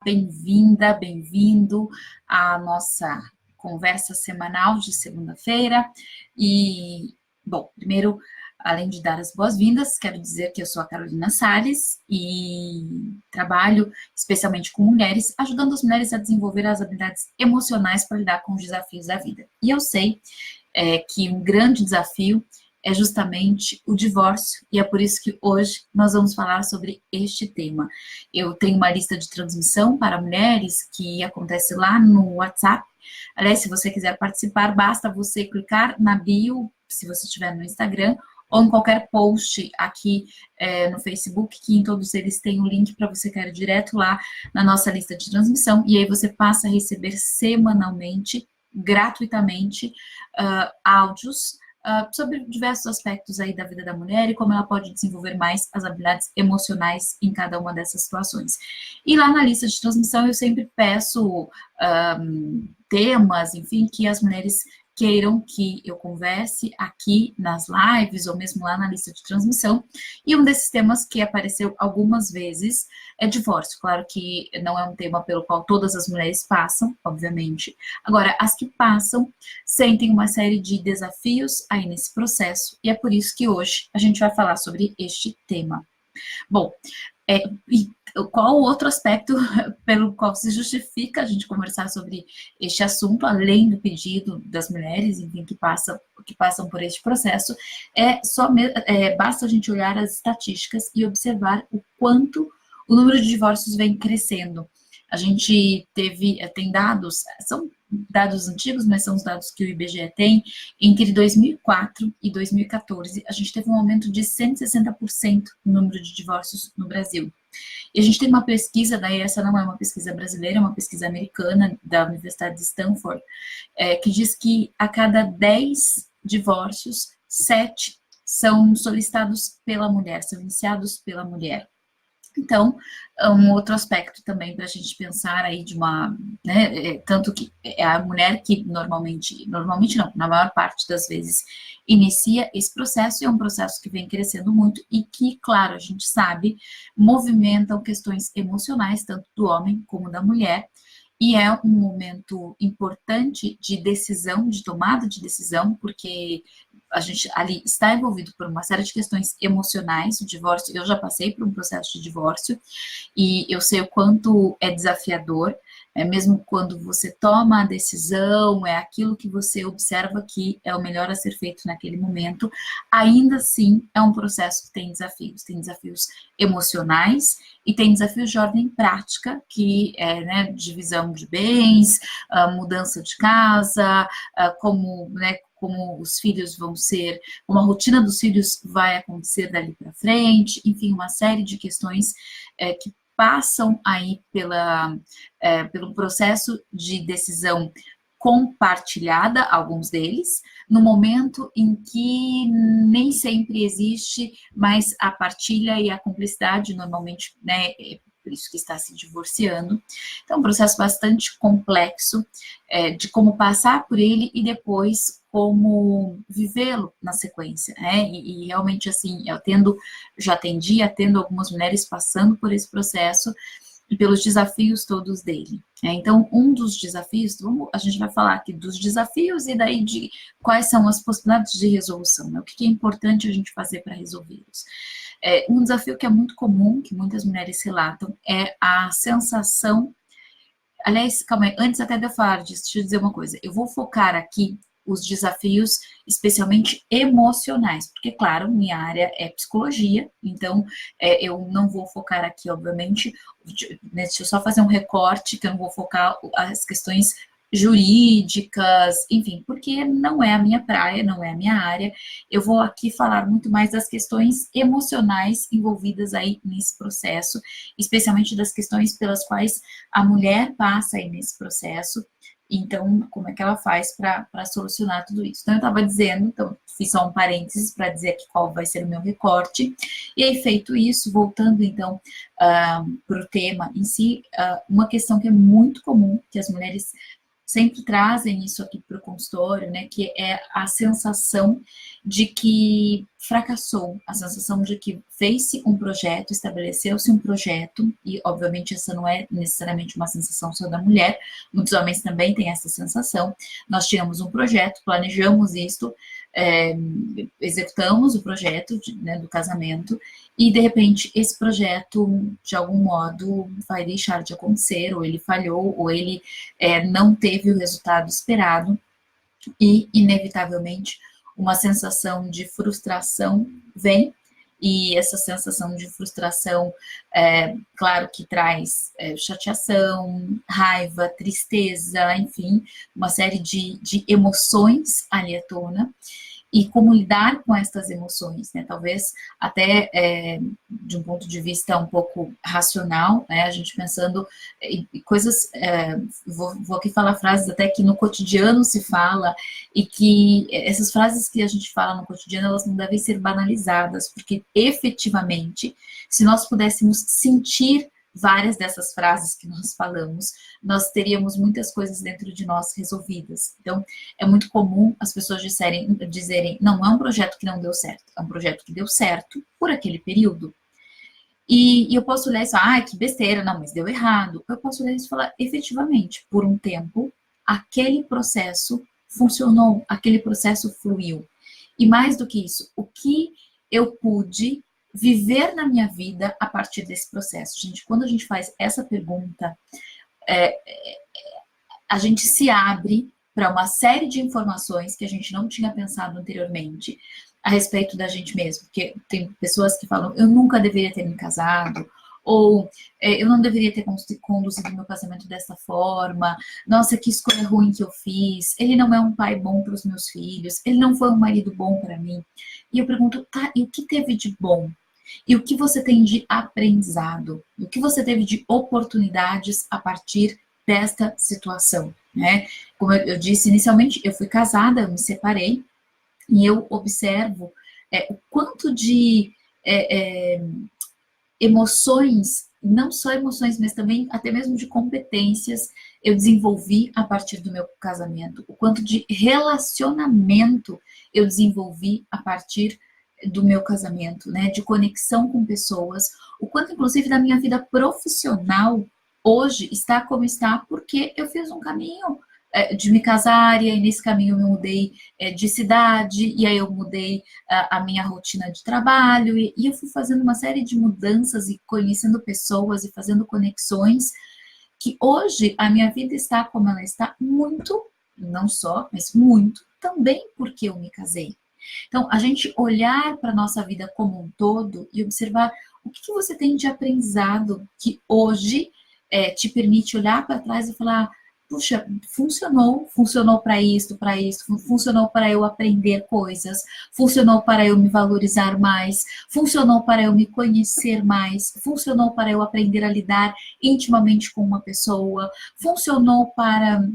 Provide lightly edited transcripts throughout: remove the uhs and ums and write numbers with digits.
Bem-vinda, bem-vindo à nossa conversa semanal de segunda-feira. E, bom, primeiro, além de dar as boas-vindas, quero dizer que eu sou a Carolina Salles e trabalho especialmente com mulheres, ajudando as mulheres a desenvolver as habilidades emocionais para lidar com os desafios da vida. E eu sei que um grande desafio é justamente o divórcio, e é por isso que hoje nós vamos falar sobre este tema. Eu tenho uma lista de transmissão para mulheres que acontece lá no WhatsApp. Aliás, se você quiser participar, basta você clicar na bio, se você estiver no Instagram, ou em qualquer post aqui no Facebook, que em todos eles tem o link para você cair direto lá na nossa lista de transmissão, e aí você passa a receber semanalmente, gratuitamente, áudios sobre diversos aspectos aí da vida da mulher e como ela pode desenvolver mais as habilidades emocionais em cada uma dessas situações. E lá na lista de transmissão eu sempre peço temas, enfim, que as mulheres queiram que eu converse aqui nas lives ou mesmo lá na lista de transmissão. E um desses temas que apareceu algumas vezes é divórcio. Claro que não é um tema pelo qual todas as mulheres passam, obviamente. Agora, as que passam sentem uma série de desafios aí nesse processo, e é por isso que hoje a gente vai falar sobre este tema. Bom, e qual o outro aspecto pelo qual se justifica a gente conversar sobre este assunto, além do pedido das mulheres, enfim, que passam por este processo, basta a gente olhar as estatísticas e observar o quanto o número de divórcios vem crescendo. A gente tem dados, são dados antigos, mas são os dados que o IBGE tem, entre 2004 e 2014, a gente teve um aumento de 160% no número de divórcios no Brasil. E a gente tem uma pesquisa, daí essa não é uma pesquisa brasileira, é uma pesquisa americana da Universidade de Stanford, que diz que a cada 10 divórcios, 7 são solicitados pela mulher, são iniciados pela mulher. Então, um outro aspecto também para a gente pensar aí de uma, né, tanto que é a mulher que normalmente não, na maior parte das vezes, inicia esse processo, e é um processo que vem crescendo muito e que, claro, a gente sabe, movimentam questões emocionais, tanto do homem como da mulher, e é um momento importante de decisão, de tomada de decisão, porque a gente ali está envolvido por uma série de questões emocionais. O divórcio, eu já passei por um processo de divórcio e eu sei o quanto é desafiador, mesmo quando você toma a decisão, é aquilo que você observa que é o melhor a ser feito naquele momento, ainda assim é um processo que tem desafios emocionais e tem desafios de ordem prática, que é, né, divisão de bens, mudança de casa, como os filhos vão ser, como a rotina dos filhos vai acontecer dali para frente, enfim, uma série de questões que passam aí pelo processo de decisão compartilhada, alguns deles, no momento em que nem sempre existe mais a partilha e a cumplicidade, normalmente, né, por isso que está se divorciando. Então, é um processo bastante complexo de como passar por ele e depois como vivê-lo na sequência, né? E realmente, assim, atendo algumas mulheres passando por esse processo e pelos desafios todos dele. Então, um dos desafios, a gente vai falar aqui dos desafios e daí de quais são as possibilidades de resolução, né? O que é importante a gente fazer para resolvê-los. Um desafio que é muito comum, que muitas mulheres relatam, é a sensação. Aliás, calma aí, antes até de eu falar disso, deixa eu dizer uma coisa. Eu vou focar aqui os desafios especialmente emocionais, porque, claro, minha área é psicologia, então eu não vou focar aqui, obviamente, deixa eu só fazer um recorte, que eu não vou focar as questões jurídicas, enfim, porque não é a minha praia, não é a minha área. Eu vou aqui falar muito mais das questões emocionais envolvidas aí nesse processo, especialmente das questões pelas quais a mulher passa aí nesse processo. Então, como é que ela faz para solucionar tudo isso? Então, eu estava dizendo, então, fiz só um parênteses para dizer aqui qual vai ser o meu recorte. E aí, feito isso, voltando então para o tema em si, uma questão que é muito comum, que as mulheres sempre trazem isso aqui para o consultório, né, que é a sensação de que fracassou, a sensação de que fez-se um projeto, estabeleceu-se um projeto, e obviamente essa não é necessariamente uma sensação só da mulher, muitos homens também têm essa sensação. Nós tínhamos um projeto, planejamos isto, executamos o projeto né, do casamento, e de repente esse projeto, de algum modo, vai deixar de acontecer, ou ele falhou, ou ele não teve o resultado esperado, e inevitavelmente uma sensação de frustração vem, e essa sensação de frustração, claro que traz chateação, raiva, tristeza, enfim, uma série de emoções ali à tona, e como lidar com essas emoções, né? Talvez até de um ponto de vista um pouco racional, né? A gente pensando em coisas, vou aqui falar frases até que no cotidiano se fala, e que essas frases que a gente fala no cotidiano, elas não devem ser banalizadas, porque efetivamente, se nós pudéssemos sentir várias dessas frases que nós falamos, nós teríamos muitas coisas dentro de nós resolvidas. Então, é muito comum as pessoas dizerem, não é um projeto que não deu certo, é um projeto que deu certo por aquele período. E eu posso ler isso, que besteira, não, mas deu errado. Eu posso ler isso e falar, efetivamente, por um tempo, aquele processo funcionou, aquele processo fluiu. E mais do que isso, o que eu pude viver na minha vida a partir desse processo? Gente, quando a gente faz essa pergunta, a gente se abre para uma série de informações que a gente não tinha pensado anteriormente a respeito da gente mesmo, porque tem pessoas que falam, eu nunca deveria ter me casado, ou eu não deveria ter conduzido meu casamento dessa forma, nossa, que escolha ruim que eu fiz, ele não é um pai bom para os meus filhos, ele não foi um marido bom para mim. E eu pergunto, tá, e o que teve de bom? E o que você tem de aprendizado? O que você teve de oportunidades a partir desta situação, né? Como eu disse inicialmente, eu fui casada, eu me separei, e eu observo o quanto de emoções, não só emoções, mas também até mesmo de competências eu desenvolvi a partir do meu casamento, o quanto de relacionamento eu desenvolvi a partir do meu casamento, né, de conexão com pessoas, o quanto inclusive da minha vida profissional hoje está como está, porque eu fiz um caminho de me casar, e aí nesse caminho eu me mudei de cidade, e aí eu mudei a minha rotina de trabalho, e eu fui fazendo uma série de mudanças e conhecendo pessoas e fazendo conexões, que hoje a minha vida está como ela está, muito, não só, mas muito, também porque eu me casei. Então, a gente olhar para a nossa vida como um todo e observar o que você tem de aprendizado que hoje te permite olhar para trás e falar, puxa, funcionou para isso, funcionou para eu aprender coisas, funcionou para eu me valorizar mais, funcionou para eu me conhecer mais, funcionou para eu aprender a lidar intimamente com uma pessoa, funcionou para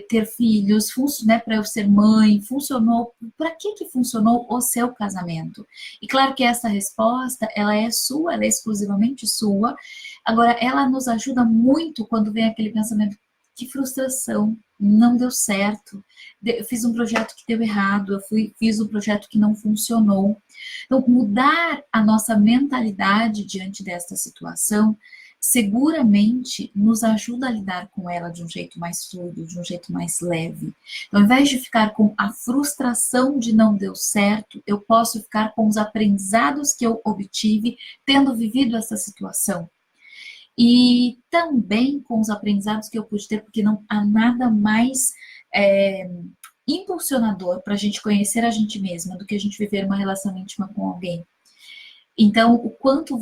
ter filhos, né, para eu ser mãe, funcionou, para que funcionou o seu casamento? E claro que essa resposta, ela é sua, ela é exclusivamente sua, agora ela nos ajuda muito quando vem aquele pensamento, que frustração, não deu certo, eu fiz um projeto que deu errado, fiz um projeto que não funcionou. Então, mudar a nossa mentalidade diante desta situação, seguramente nos ajuda a lidar com ela de um jeito mais fluido, de um jeito mais leve. Então, ao invés de ficar com a frustração de não deu certo, eu posso ficar com os aprendizados que eu obtive tendo vivido essa situação. E também com os aprendizados que eu pude ter, porque não há nada mais impulsionador para a gente conhecer a gente mesma do que a gente viver uma relação íntima com alguém. Então, o quanto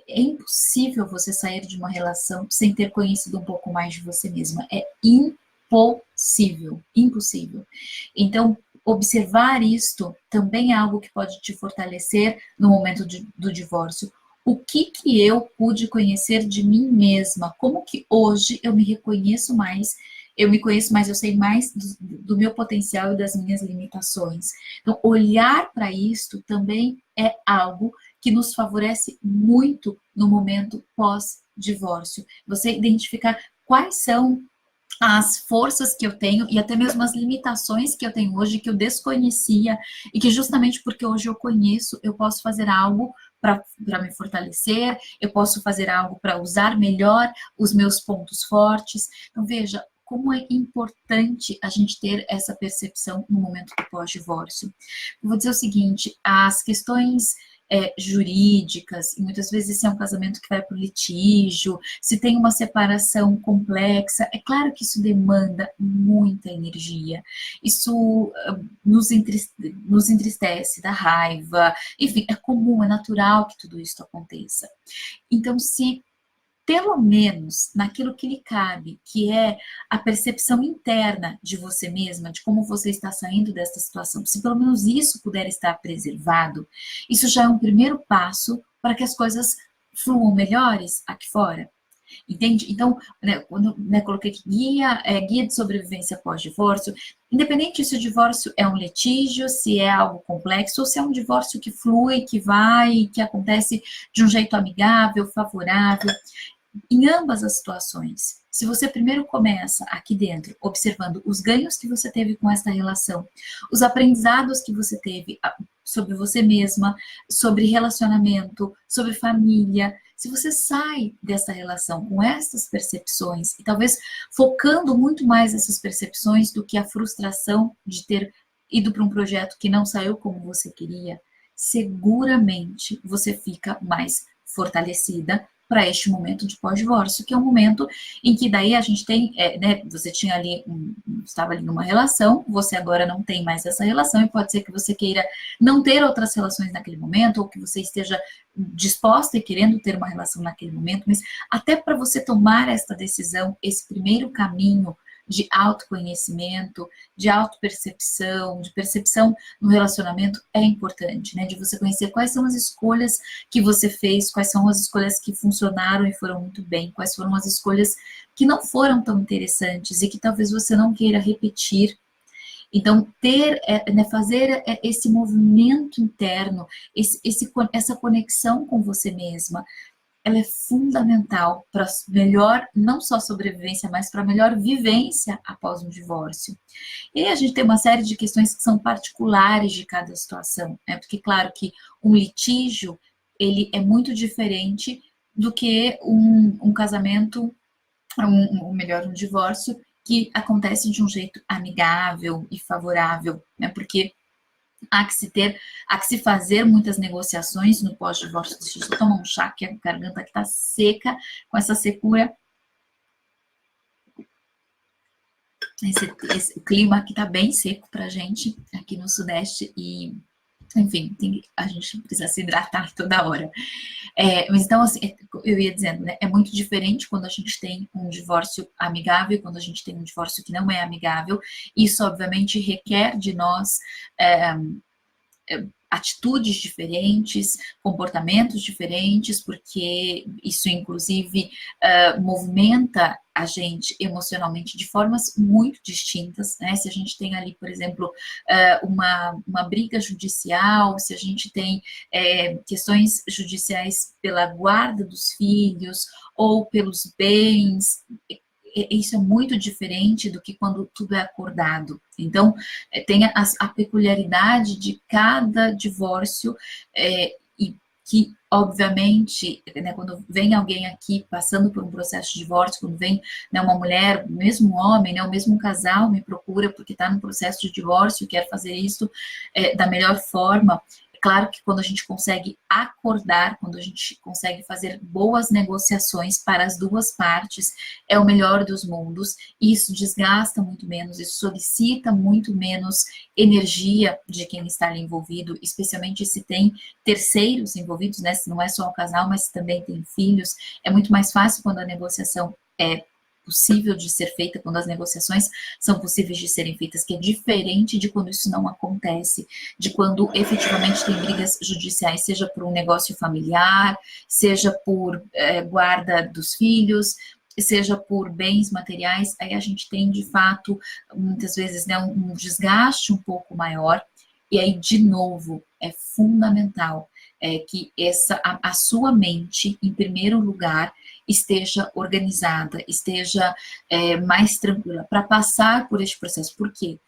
é impossível você sair de uma relação sem ter conhecido um pouco mais de você mesma. É impossível, impossível. Então, observar isto também é algo que pode te fortalecer no momento do divórcio. O que eu pude conhecer de mim mesma? Como que hoje eu me reconheço mais, eu me conheço mais, eu sei mais do meu potencial e das minhas limitações. Então, olhar para isto também é algo que nos favorece muito no momento pós-divórcio. Você identificar quais são as forças que eu tenho e até mesmo as limitações que eu tenho hoje, que eu desconhecia, e que justamente porque hoje eu conheço, eu posso fazer algo para me fortalecer, eu posso fazer algo para usar melhor os meus pontos fortes. Então, veja como é importante a gente ter essa percepção no momento do pós-divórcio. Eu vou dizer o seguinte, as questões jurídicas, e muitas vezes se é um casamento que vai para o litígio, se tem uma separação complexa, é claro que isso demanda muita energia, isso nos entristece, dá raiva, enfim, é comum, é natural que tudo isso aconteça. Então, se pelo menos naquilo que lhe cabe, que é a percepção interna de você mesma, de como você está saindo dessa situação, se pelo menos isso puder estar preservado, isso já é um primeiro passo para que as coisas fluam melhores aqui fora. Entende? Então, né, quando coloquei aqui guia de sobrevivência pós-divórcio, independente se o divórcio é um litígio, se é algo complexo, ou se é um divórcio que flui, que vai, que acontece de um jeito amigável, favorável, em ambas as situações, se você primeiro começa aqui dentro, observando os ganhos que você teve com esta relação, os aprendizados que você teve sobre você mesma, sobre relacionamento, sobre família, se você sai dessa relação com essas percepções, e talvez focando muito mais essas percepções do que a frustração de ter ido para um projeto que não saiu como você queria, seguramente você fica mais fortalecida para este momento de pós-divórcio, que é um momento em que daí a gente tem, né, você tinha ali, estava ali numa relação, você agora não tem mais essa relação, e pode ser que você queira não ter outras relações naquele momento, ou que você esteja disposta e querendo ter uma relação naquele momento, mas até para você tomar esta decisão, esse primeiro caminho de autoconhecimento, de autopercepção, de percepção no relacionamento é importante, né? De você conhecer quais são as escolhas que você fez, quais são as escolhas que funcionaram e foram muito bem, quais foram as escolhas que não foram tão interessantes e que talvez você não queira repetir. Então, fazer esse movimento interno, essa conexão com você mesma, ela é fundamental para melhor, não só sobrevivência, mas para melhor vivência após um divórcio. E aí a gente tem uma série de questões que são particulares de cada situação, né? Porque, claro, que um litígio, ele é muito diferente do que um casamento, ou melhor, um divórcio, que acontece de um jeito amigável e favorável, né? Porque há que se fazer muitas negociações no pós-divórcio. Deixa eu só tomar um chá, que a garganta que está seca, com essa secura. Esse clima aqui está bem seco para a gente, aqui no Sudeste, e, enfim, a gente precisa se hidratar toda hora. Mas então, assim, eu ia dizendo, né, é muito diferente quando a gente tem um divórcio amigável, quando a gente tem um divórcio que não é amigável. Isso, obviamente, requer de nós atitudes diferentes, comportamentos diferentes, porque isso, inclusive, movimenta a gente emocionalmente de formas muito distintas, né? Se a gente tem ali, por exemplo, uma briga judicial, se a gente tem questões judiciais pela guarda dos filhos ou pelos bens, isso é muito diferente do que quando tudo é acordado. Então, tem a peculiaridade de cada divórcio, e que, obviamente, né, quando vem alguém aqui passando por um processo de divórcio, quando vem, né, uma mulher, mesmo um homem, né, o mesmo casal me procura porque está no processo de divórcio e quer fazer isso da melhor forma. Claro que quando a gente consegue acordar, quando a gente consegue fazer boas negociações para as duas partes, é o melhor dos mundos. Isso desgasta muito menos, isso solicita muito menos energia de quem está ali envolvido, especialmente se tem terceiros envolvidos, né? Se não é só o casal, mas também tem filhos. É muito mais fácil quando a negociação é possível de ser feita, quando as negociações são possíveis de serem feitas, que é diferente de quando isso não acontece, de quando efetivamente tem brigas judiciais, seja por um negócio familiar, seja por guarda dos filhos, seja por bens materiais. Aí a gente tem, de fato, muitas vezes, né, um desgaste um pouco maior, e aí, de novo, é fundamental que a sua mente, em primeiro lugar, esteja organizada, esteja mais tranquila, para passar por este processo. Por quê?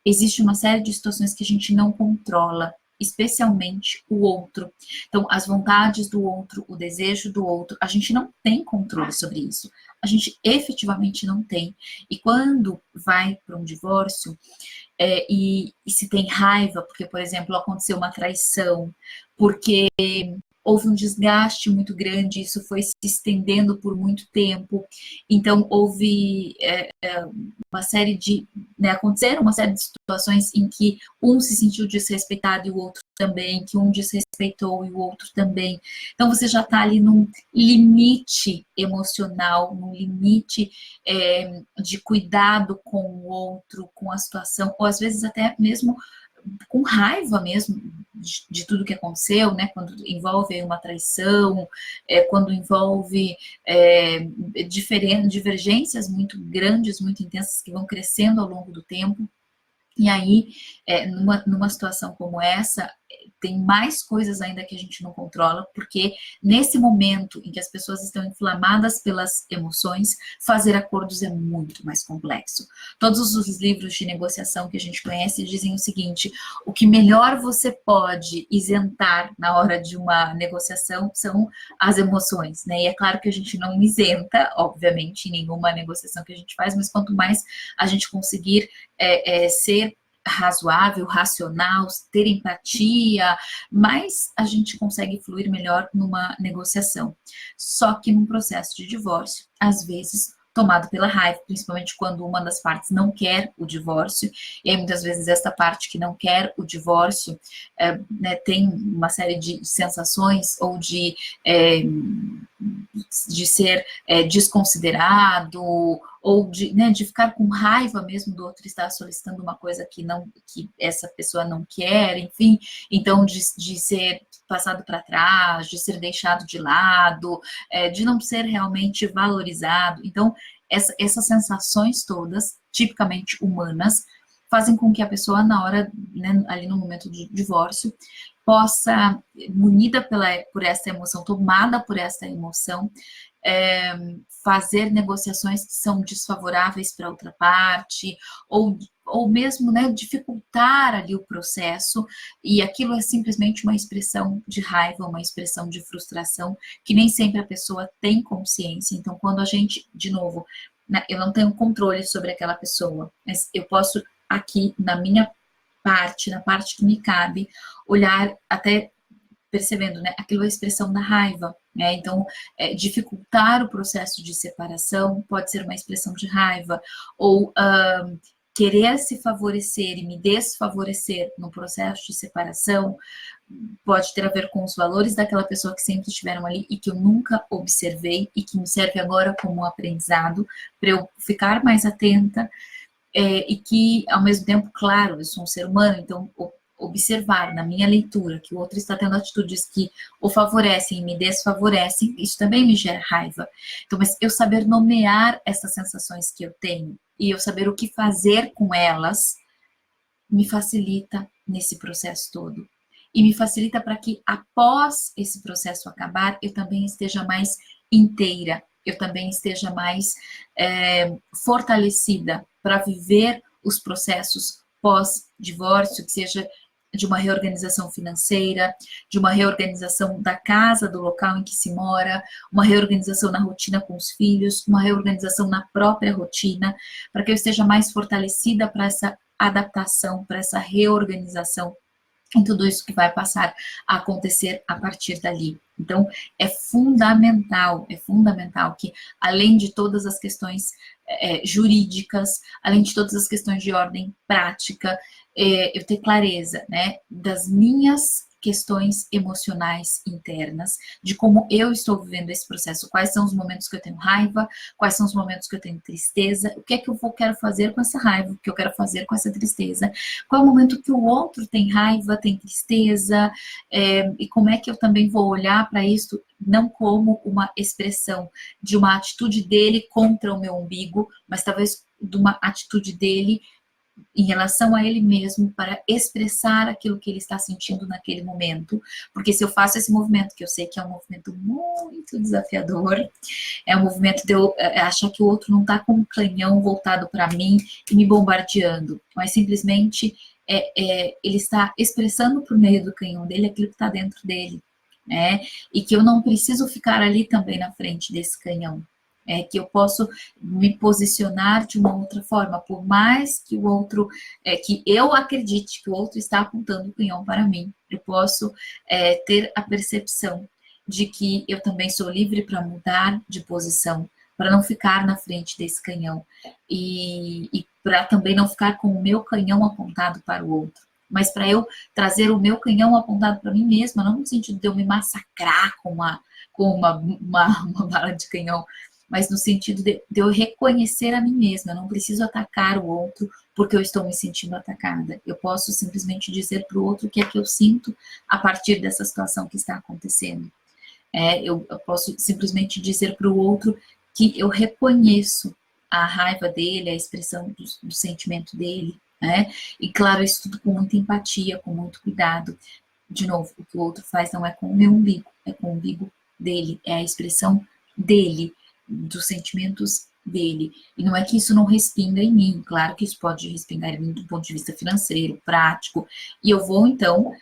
Existe uma série de situações que a gente não controla, especialmente o outro. Então, as vontades do outro, o desejo do outro, a gente não tem controle sobre isso. A gente efetivamente não tem. E quando vai para um divórcio, e se tem raiva, porque, por exemplo, aconteceu uma traição, porque houve um desgaste muito grande, isso foi se estendendo por muito tempo, então houve uma série de, né, aconteceram uma série de situações em que um se sentiu desrespeitado e o outro também, que um desrespeitou e o outro também. Então você já está ali num limite emocional, num limite de cuidado com o outro, com a situação, ou às vezes até mesmo com raiva mesmo de tudo que aconteceu, né? Quando envolve uma traição, quando envolve divergências muito grandes, muito intensas, que vão crescendo ao longo do tempo. E aí, numa situação como essa, tem mais coisas ainda que a gente não controla, porque nesse momento em que as pessoas estão inflamadas pelas emoções, fazer acordos é muito mais complexo. Todos os livros de negociação que a gente conhece dizem o seguinte: o que melhor você pode isentar na hora de uma negociação são as emoções, né? E é claro que a gente não isenta, obviamente, em nenhuma negociação que a gente faz, mas quanto mais a gente conseguir ser razoável, racional, ter empatia, mais a gente consegue fluir melhor numa negociação. Só que num processo de divórcio, às vezes tomado pela raiva, principalmente quando uma das partes não quer o divórcio, e aí muitas vezes essa parte que não quer o divórcio né, tem uma série de sensações ou de ser desconsiderado, ou de ficar com raiva mesmo do outro estar solicitando uma coisa que essa pessoa não quer, enfim, então de ser passado para trás, de ser deixado de lado, de não ser realmente valorizado. Então, essas sensações todas, tipicamente humanas, fazem com que a pessoa, na hora, né, ali no momento do divórcio, possa, munida por essa emoção, tomada por essa emoção, fazer negociações que são desfavoráveis para outra parte, ou mesmo, né, dificultar ali o processo, e aquilo é simplesmente uma expressão de raiva, uma expressão de frustração, que nem sempre a pessoa tem consciência. Então, quando a gente, de novo, né, eu não tenho controle sobre aquela pessoa, mas eu posso aqui, na minha parte, na parte que me cabe, olhar até percebendo, né, aquilo é a expressão da raiva, né, então dificultar o processo de separação pode ser uma expressão de raiva, ou querer se favorecer e me desfavorecer no processo de separação pode ter a ver com os valores daquela pessoa que sempre estiveram ali e que eu nunca observei e que me serve agora como um aprendizado para eu ficar mais atenta e que, ao mesmo tempo, claro, eu sou um ser humano, então observar na minha leitura que o outro está tendo atitudes que o favorecem e me desfavorecem, isso também me gera raiva. Então, mas eu saber nomear essas sensações que eu tenho e eu saber o que fazer com elas me facilita nesse processo todo. E me facilita para que, após esse processo acabar, eu também esteja mais inteira, eu também esteja mais fortalecida para viver os processos pós-divórcio, que seja de uma reorganização financeira, de uma reorganização da casa, do local em que se mora, uma reorganização na rotina com os filhos, uma reorganização na própria rotina, para que eu esteja mais fortalecida para essa adaptação, para essa reorganização em tudo isso que vai passar a acontecer a partir dali. Então, é fundamental que, além de todas as questões jurídicas, além de todas as questões de ordem prática, eu ter clareza, né, das minhas questões emocionais internas, de como eu estou vivendo esse processo, quais são os momentos que eu tenho raiva, quais são os momentos que eu tenho tristeza, o que é que eu quero fazer com essa raiva, o que eu quero fazer com essa tristeza, qual é o momento que o outro tem raiva, tem tristeza, e como é que eu também vou olhar para isso, não como uma expressão de uma atitude dele contra o meu umbigo, mas talvez de uma atitude dele em relação a ele mesmo para expressar aquilo que ele está sentindo naquele momento, porque se eu faço esse movimento, que eu sei que é um movimento muito desafiador, é um movimento de eu achar que o outro não está com um canhão voltado para mim e me bombardeando, mas simplesmente ele está expressando por meio do canhão dele aquilo que está dentro dele, né? E que eu não preciso ficar ali também na frente desse canhão. Que eu posso me posicionar de uma outra forma, por mais que o outro, que eu acredite que o outro está apontando o canhão para mim, eu posso ter a percepção de que eu também sou livre para mudar de posição, para não ficar na frente desse canhão, e para também não ficar com o meu canhão apontado para o outro, mas para eu trazer o meu canhão apontado para mim mesma, não no sentido de eu me massacrar com uma bala de canhão, mas no sentido de eu reconhecer a mim mesma. Eu não preciso atacar o outro porque eu estou me sentindo atacada. Eu posso simplesmente dizer para o outro o que é que eu sinto a partir dessa situação que está acontecendo. Eu posso simplesmente dizer para o outro que eu reconheço a raiva dele, a expressão do sentimento dele, né? E claro, isso tudo com muita empatia, com muito cuidado. De novo, o que o outro faz não é com o meu umbigo, é com o umbigo dele, é a expressão dele, dos sentimentos dele. E não é que isso não respinga em mim, claro que isso pode respingar em mim do ponto de vista financeiro, prático, e eu vou então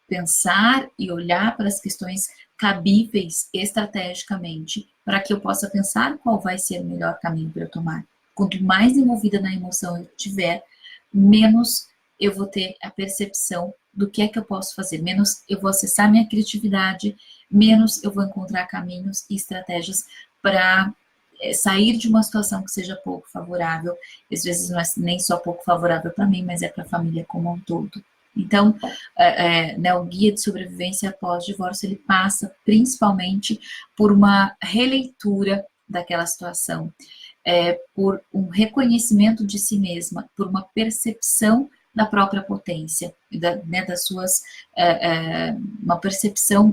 pensar e olhar para as questões cabíveis estrategicamente, para que eu possa pensar qual vai ser o melhor caminho para eu tomar. Quanto mais envolvida na emoção eu tiver, menos eu vou ter a percepção do que é que eu posso fazer, menos eu vou acessar minha criatividade, menos eu vou encontrar caminhos e estratégias para sair de uma situação que seja pouco favorável. Às vezes não é nem só pouco favorável para mim, mas é para a família como um todo. Então, né, o guia de sobrevivência pós-divórcio, ele passa principalmente por uma releitura daquela situação, por um reconhecimento de si mesma, por uma percepção da própria potência, né, das suas, uma percepção,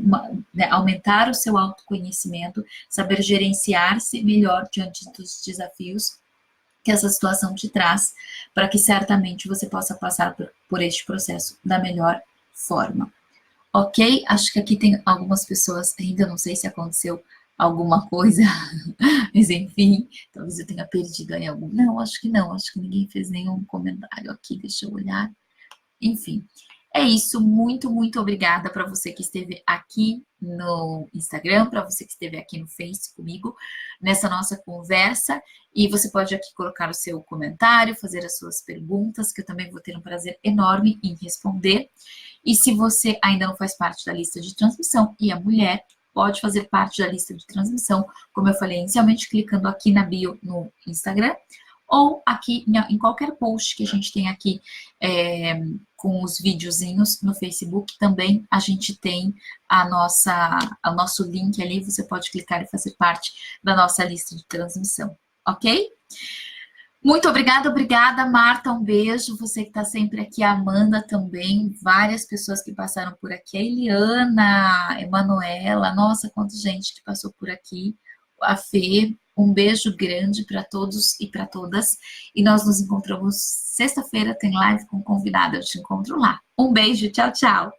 né, aumentar o seu autoconhecimento, saber gerenciar-se melhor diante dos desafios que essa situação te traz, para que certamente você possa passar por este processo da melhor forma. Ok? Acho que aqui tem algumas pessoas, ainda não sei se aconteceu alguma coisa, mas enfim, talvez eu tenha perdido aí algum. Não, acho que não, acho que ninguém fez nenhum comentário aqui, deixa eu olhar. Enfim, é isso, muito, muito obrigada para você que esteve aqui no Instagram, para você que esteve aqui no Face comigo, nessa nossa conversa, e você pode aqui colocar o seu comentário, fazer as suas perguntas, que eu também vou ter um prazer enorme em responder, e se você ainda não faz parte da lista de transmissão e é mulher, pode fazer parte da lista de transmissão, como eu falei inicialmente, clicando aqui na bio no Instagram, ou aqui em qualquer post que a gente tem aqui com os videozinhos no Facebook, também a gente tem o nosso link ali, você pode clicar e fazer parte da nossa lista de transmissão, ok? Muito obrigada, Marta, um beijo, você que está sempre aqui, a Amanda também, várias pessoas que passaram por aqui, a Eliana, Emanuela, nossa, quanta gente que passou por aqui, a Fê, um beijo grande para todos e para todas, e nós nos encontramos sexta-feira, tem live com convidada, eu te encontro lá. Um beijo, tchau, tchau!